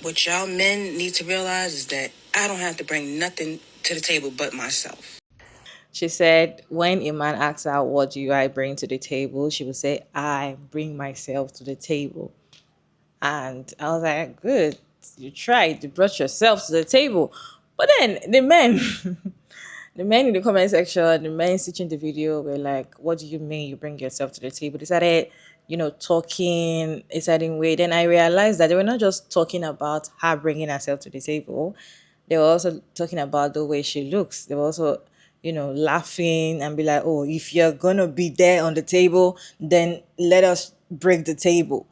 What y'all men need to realize is that I don't have to bring nothing to the table but myself. She said, when a man asks her, what do I bring to the table? She would say, I bring myself to the table. And I was like, good. You tried. You brought yourself to the table. But then the men, the men in the comment section, the men searching the video were like, what do you mean you bring yourself to the table? They started, talking a certain way. Then I realized that they were not just talking about her bringing herself to the table. They were also talking about the way she looks. They were also, laughing and be like, oh, if you're going to be there on the table, then let us break the table.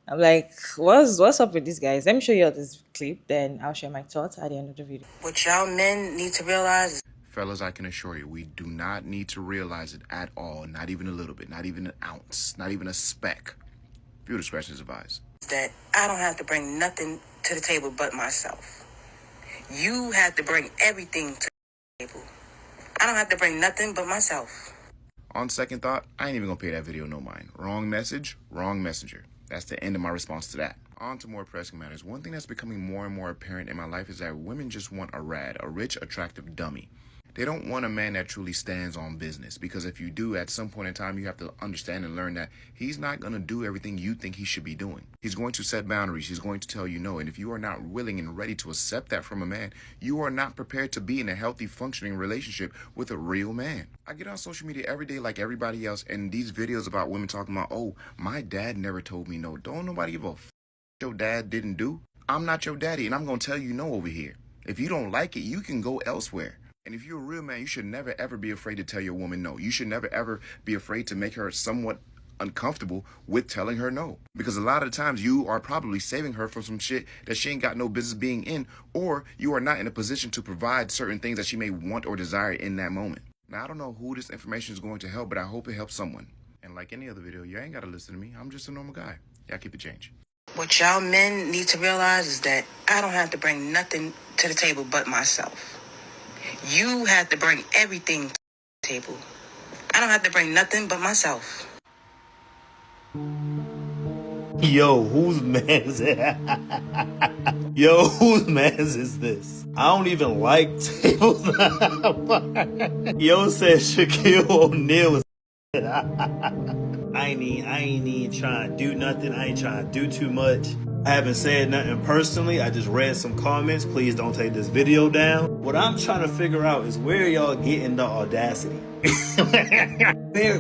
I'm like, what's up with these guys? Let me show you all this clip, then I'll share my thoughts at the end of the video. What y'all men need to realize is Fellas, I can assure you, we do not need to realize it at all. Not even a little bit, not even an ounce, not even a speck. Viewer discretion is advised. that I don't have to bring nothing to the table but myself. You have to bring everything to the table. I don't have to bring nothing but myself. On second thought, I ain't even gonna pay that video no mind. Wrong message, wrong messenger. That's the end of my response to that. On to more pressing matters. One thing that's becoming more and more apparent in my life is that women just want a rad, a rich, attractive dummy. They don't want a man that truly stands on business, because if you do, at some point in time, you have to understand and learn that he's not going to do everything you think he should be doing. He's going to set boundaries. He's going to tell you no. And if you are not willing and ready to accept that from a man, you are not prepared to be in a healthy, functioning relationship with a real man. I get on social media every day like everybody else, and these videos about women talking about, oh, my dad never told me no. Don't nobody give a f your dad didn't do. I'm not your daddy, and I'm going to tell you no over here. If you don't like it, you can go elsewhere. And if you're a real man, you should never, ever be afraid to tell your woman no. You should never, ever be afraid to make her somewhat uncomfortable with telling her no. Because a lot of the times you are probably saving her from some shit that she ain't got no business being in, or you are not in a position to provide certain things that she may want or desire in that moment. Now, I don't know who this information is going to help, but I hope it helps someone. And like any other video, you ain't got to listen to me. I'm just a normal guy. Y'all keep it change. What y'all men need to realize is that I don't have to bring nothing to the table but myself. You have to bring everything to the table. I don't have to bring nothing but myself. Yo, whose man's it? Yo, whose man's is this? I don't even like tables. Yo said Shaquille O'Neal is I ain't even trying to do nothing. I ain't trying to do too much. I haven't said nothing personally. I just read some comments. Please don't take this video down. What I'm trying to figure out is where y'all getting the audacity.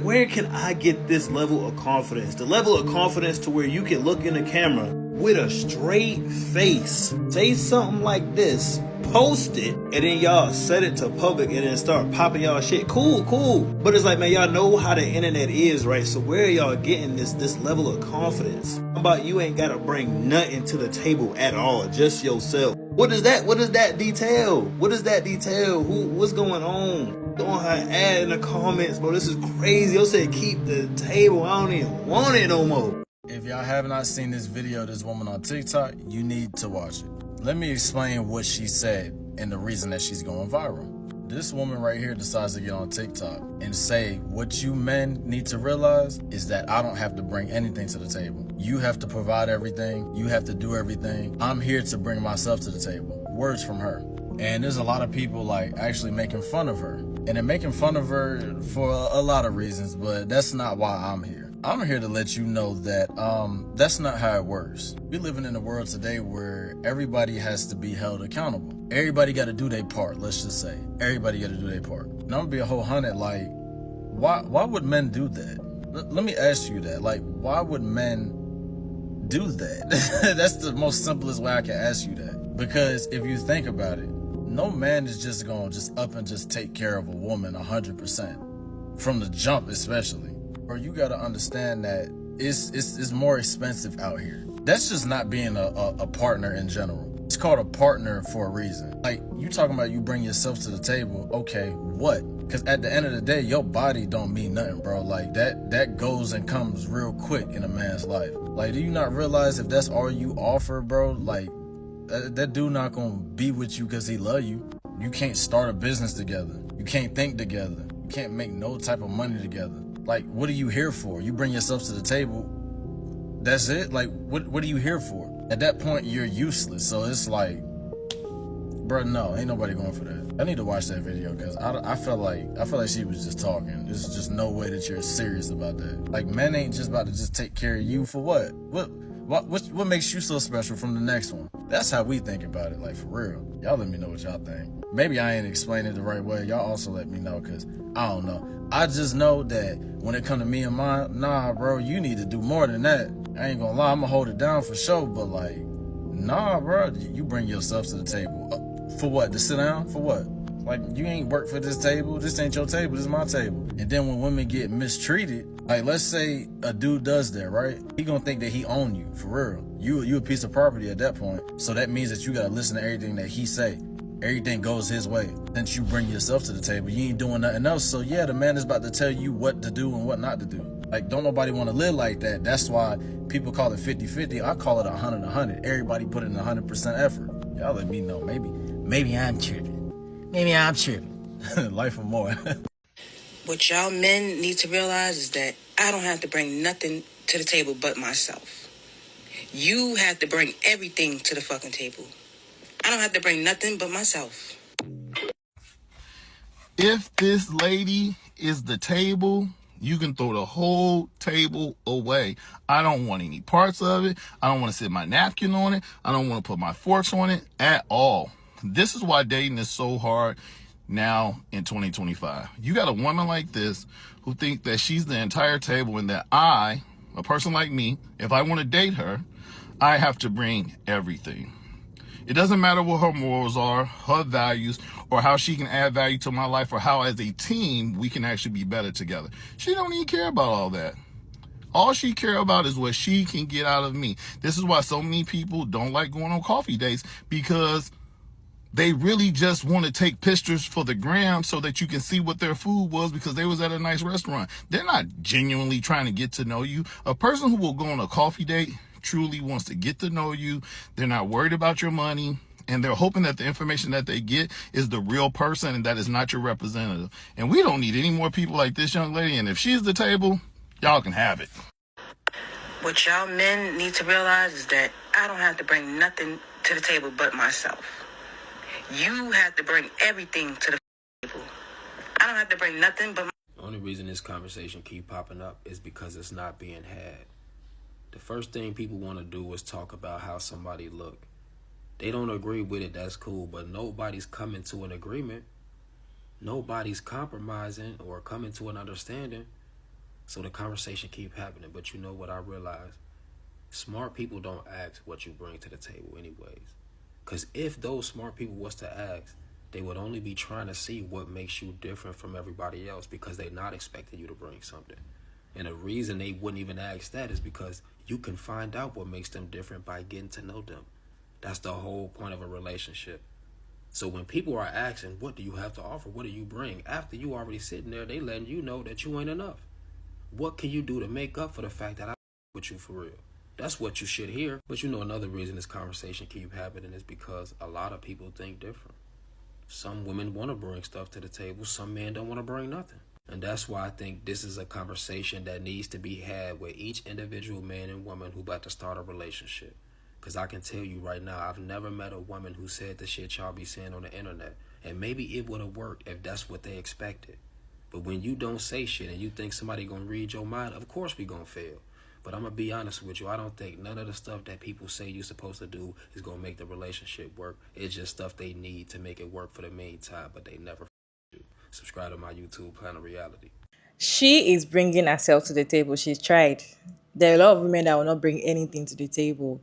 Where can I get this level of confidence? The level of confidence to where you can look in the camera with a straight face, say something like this, post it, and then y'all set it to public and then start popping y'all shit. Cool. But it's like, man, y'all know how the internet is, right? So where are y'all getting this level of confidence? How about you ain't gotta bring nothing to the table at all, just yourself? What is that detail? What's going on? Throwing her ad in the comments, bro. This is crazy. Yo said keep the table. I don't even want it no more. If y'all have not seen this video of this woman on TikTok, you need to watch it. Let me explain what she said and the reason that she's going viral. This woman right here decides to get on TikTok and say, what you men need to realize is that I don't have to bring anything to the table. You have to provide everything. You have to do everything. I'm here to bring myself to the table. Words from her. And there's a lot of people like actually making fun of her. And they're making fun of her for a lot of reasons, but that's not why I'm here. I'm here to let you know that that's not how it works. We're living in a world today where everybody has to be held accountable. Everybody got to do their part, let's just say. Everybody got to do their part. And I'm going to be a whole hundred, like, why would men do that? Let me ask you that. Like, why would men do that? That's the most simplest way I can ask you that. Because if you think about it, no man is just going to just up and just take care of a woman 100%. From the jump, especially. Or you got to understand that it's more expensive out here. That's just not being a partner in general. It's called a partner for a reason. Like, you talking about you bring yourself to the table. Okay, what? Because at the end of the day, your body don't mean nothing, bro. Like, that goes and comes real quick in a man's life. Like, do you not realize if that's all you offer, bro? Like, that dude not gonna be with you because he love you. You can't start a business together. You can't think together. You can't make no type of money together. Like, what are you here for? You bring yourself to the table. That's it? Like, what are you here for? At that point, you're useless. So it's like, bro, no, ain't nobody going for that. I need to watch that video because I felt like she was just talking. There's just no way that you're serious about that. Like, men ain't just about to just take care of you for what? What makes you so special from the next one? That's how we think about it, like, for real. Y'all let me know what y'all think. Maybe I ain't explaining it the right way. Y'all also let me know, because I don't know. I just know that when it come to me and mine, nah, bro, you need to do more than that. I ain't gonna lie, I'm gonna hold it down for sure, but like, nah, bro, you bring yourself to the table. For what? To sit down? For what? Like, you ain't work for this table. This ain't your table. This is my table. And then when women get mistreated, like, let's say a dude does that, right? He gonna think that he own you, for real. You a piece of property at that point. So that means that you gotta listen to everything that he say. Everything goes his way. Since you bring yourself to the table, you ain't doing nothing else. So yeah, the man is about to tell you what to do and what not to do. Like, don't nobody want to live like that. That's why people call it 50-50. I call it 100-100. Everybody put in 100% effort. Y'all let me know. Maybe I'm tripping. Maybe I'm tripping. Life or more. What y'all men need to realize is that I don't have to bring nothing to the table but myself. You have to bring everything to the fucking table. I don't have to bring nothing but myself. If this lady is the table, you can throw the whole table away. I don't want any parts of it. I don't want to sit my napkin on it. I don't want to put my forks on it at all. This is why dating is so hard now in 2025. You got a woman like this who thinks that she's the entire table and that I, a person like me, if I want to date her, I have to bring everything. It doesn't matter what her morals are, her values, or how she can add value to my life, or how as a team we can actually be better together. She don't even care about all that. All she care about is what she can get out of me. This is why so many people don't like going on coffee dates, because they really just want to take pictures for the gram so that you can see what their food was because they was at a nice restaurant. They're not genuinely trying to get to know you. A person who will go on a coffee date truly wants to get to know you. They're not worried about your money, and they're hoping that the information that they get is the real person and that is not your representative. And we don't need any more people like this young lady. And if she's the table, y'all can have it. What y'all men need to realize is that I don't have to bring nothing to the table but myself. You have to bring everything to the table. I don't have to bring nothing but The only reason this conversation keep popping up is because it's not being had. The first thing people want to do is talk about how somebody look. They don't agree with it, that's cool, but nobody's coming to an agreement. Nobody's compromising or coming to an understanding. So the conversation keep happening. But you know what I realize? Smart people don't ask what you bring to the table anyways. Because if those smart people was to ask, they would only be trying to see what makes you different from everybody else, because they're not expecting you to bring something. And the reason they wouldn't even ask that is because you can find out what makes them different by getting to know them. That's the whole point of a relationship. So when people are asking, what do you have to offer? What do you bring? After you already sitting there, they letting you know that you ain't enough. What can you do to make up for the fact that I with you for real? That's what you should hear. But you know, another reason this conversation keep happening is because a lot of people think different. Some women want to bring stuff to the table. Some men don't want to bring nothing. And that's why I think this is a conversation that needs to be had with each individual man and woman who about to start a relationship. Because I can tell you right now, I've never met a woman who said the shit y'all be saying on the internet. And maybe it would have worked if that's what they expected. But when you don't say shit and you think somebody gonna read your mind, of course we gonna fail. But I'm gonna be honest with you, I don't think none of the stuff that people say you're supposed to do is gonna make the relationship work. It's just stuff they need to make it work for the meantime, but they never do. Subscribe to my YouTube, Plan of Reality. She is bringing herself to the table. She's tried. There are a lot of women that will not bring anything to the table,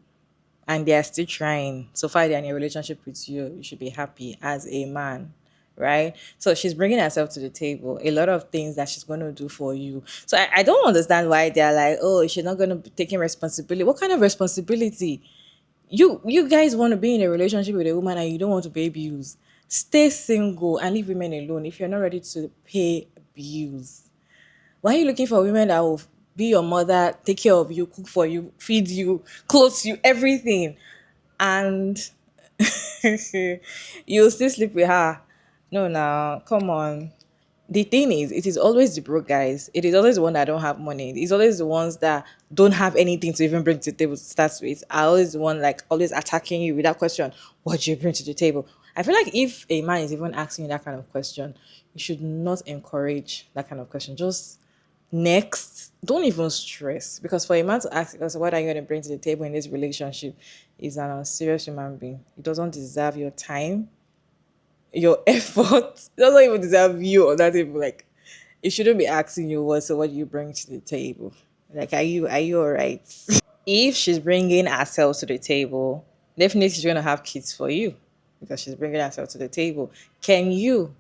and they are still trying. So far, they're in a relationship with you. You should be happy as a man, right? So she's bringing herself to the table. A lot of things that she's going to do for you. So I don't understand why they're like, oh, she's not going to be taking responsibility. What kind of responsibility? You guys want to be in a relationship with a woman and you don't want to pay bills. Stay single and leave women alone if you're not ready to pay bills. Why are you looking for women that will be your mother, take care of you, cook for you, feed you, clothe you, everything, and you'll still sleep with her? No, now, come on. The thing is, it is always the broke guys. It is always the one that don't have money. It's always the ones that don't have anything to even bring to the table to start with. I always the one like always attacking you with that question, what do you bring to the table? I feel like if a man is even asking you that kind of question, you should not encourage that kind of question. Just next, don't even stress. Because for a man to ask us, what are you going to bring to the table in this relationship, is an unserious human being. It doesn't deserve your time, your effort. It doesn't even deserve you or that table. Like, it shouldn't be asking you what do you bring to the table. Like, are you all right? If she's bringing herself to the table, definitely she's gonna have kids for you because she's bringing herself to the table. Can you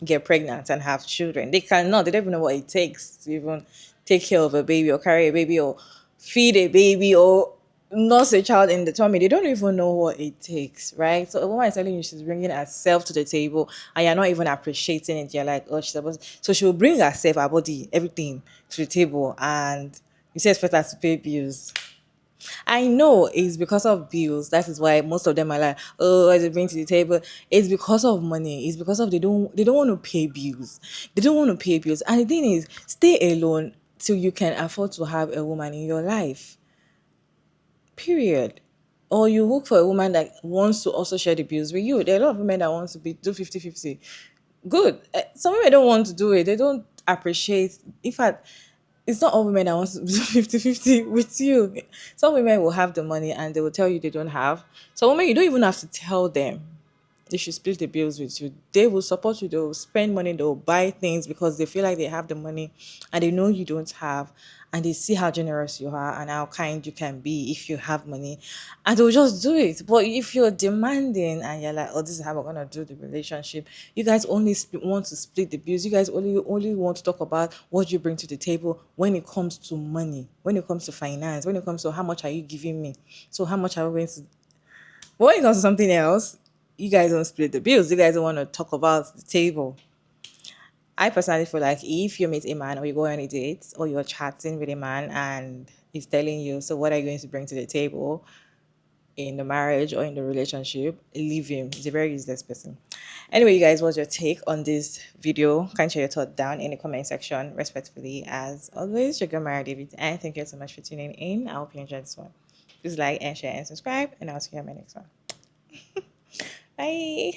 get pregnant and have children? They cannot. They don't even know what it takes to even take care of a baby or carry a baby or feed a baby or nurse a child in the tummy. They don't even know what it takes, right? So a woman is telling you she's bringing herself to the table and you're not even appreciating it. You're like, oh, she's supposed. So she will bring herself, her body, everything to the table, and you say expect her to pay bills. I know it's because of bills. That is why most of them are like, oh, what do you bring to the table? It's because of money. It's because of they don't want to pay bills. They don't want to pay bills. And the thing is, stay alone till you can afford to have a woman in your life. Period. Or you look for a woman that wants to also share the bills with you. There are a lot of women that want to do 50-50. Good. Some women don't want to do it. They don't appreciate. In fact, it's not all women that want to do 50-50 with you. Some women will have the money and they will tell you they don't have. Some women, you don't even have to tell them they should split the bills with you. They will support you. They will spend money. They will buy things because they feel like they have the money and they know you don't have. And they see how generous you are and how kind you can be if you have money. And they'll just do it. But if you're demanding and you're like, oh, this is how we're going to do the relationship, you guys only want to split the bills. You guys only want to talk about what you bring to the table when it comes to money, when it comes to finance, when it comes to how much are you giving me? So how much are we going to. But when it comes to something else, you guys don't split the bills. You guys don't want to talk about the table. I personally feel like if you meet a man or you go on a date or you're chatting with a man and he's telling you, so what are you going to bring to the table in the marriage or in the relationship, leave him. He's a very useless person. Anyway, you guys, what's your take on this video? Can share your thought down in the comment section. Respectfully, as always, your girl Mara David, and thank you so much for tuning in. I hope you enjoyed this one. Please like and share and subscribe, and I'll see you on my next one. Bye.